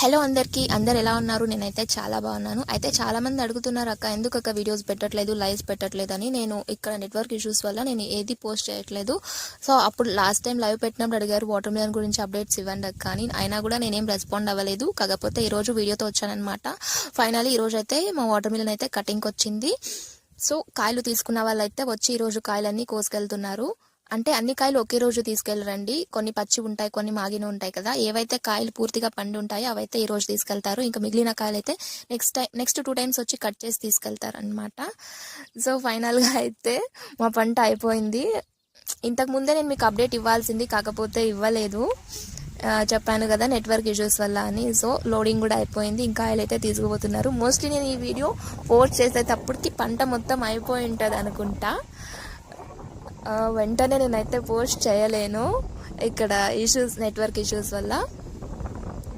Hello అందరికీ, అందరు ఎలా ఉన్నారు? నేనైతే చాలా బాగున్నాను. అయితే చాలా మంది అడుగుతున్నారు, అక్క ఎందుకు అక్క వీడియోస్ పెట్టట్లేదు, లైవ్స్ పెట్టట్లేదు అని. నేను ఇక్కడ నెట్వర్క్ ఇష్యూస్ వల్ల నేను ఏది పోస్ట్ చేయట్లేదు. సో అప్పుడు లాస్ట్ టైం లైవ్ పెట్టినప్పుడు అడిగారు వాటర్ మిలన్ గురించి అప్డేట్స్ ఇవ్వండి అక్క అని. అయినా కూడా నేనేం రెస్పాండ్ అవ్వలేదు. కాకపోతే ఈరోజు వీడియోతో వచ్చానమాట. ఫైనల్లీ ఈరోజు అయితే మా వాటర్ మిలన్ అయితే కటింగ్కి వచ్చింది. సో కాయలు తీసుకున్న వాళ్ళైతే వచ్చి ఈరోజు కాయలన్నీ కోసుకెళ్తున్నారు. అంటే అన్ని కాయలు ఒకే రోజు తీసుకెళ్ళరండి. కొన్ని పచ్చి ఉంటాయి, కొన్ని మాగిన ఉంటాయి కదా. ఏవైతే కాయలు పూర్తిగా పండి ఉంటాయో అవైతే ఈ రోజు తీసుకెళ్తారు. ఇంకా మిగిలిన కాయలు అయితే నెక్స్ట్ 2 టైమ్స్ వచ్చి కట్ చేసి తీసుకెళ్తారు అనమాట. సో ఫైనల్గా అయితే మా పంట అయిపోయింది. ఇంతకు ముందే నేను మీకు అప్డేట్ ఇవ్వాల్సింది, కాకపోతే ఇవ్వలేదు. చెప్పాను కదా నెట్వర్క్ ఇష్యూస్ వల్ల అని. సో లోడింగ్ కూడా అయిపోయింది. ఇంకా కాయలు అయితే తీసుకుపోతున్నారు. మోస్ట్లీ నేను ఈ వీడియో పోస్ట్ చేసేటప్పటికి పంట మొత్తం అయిపోయి ఉంటుంది అనుకుంటా. వెంటనే నేనైతే పోస్ట్ చేయలేను ఇక్కడ నెట్వర్క్ ఇష్యూస్ వల్ల.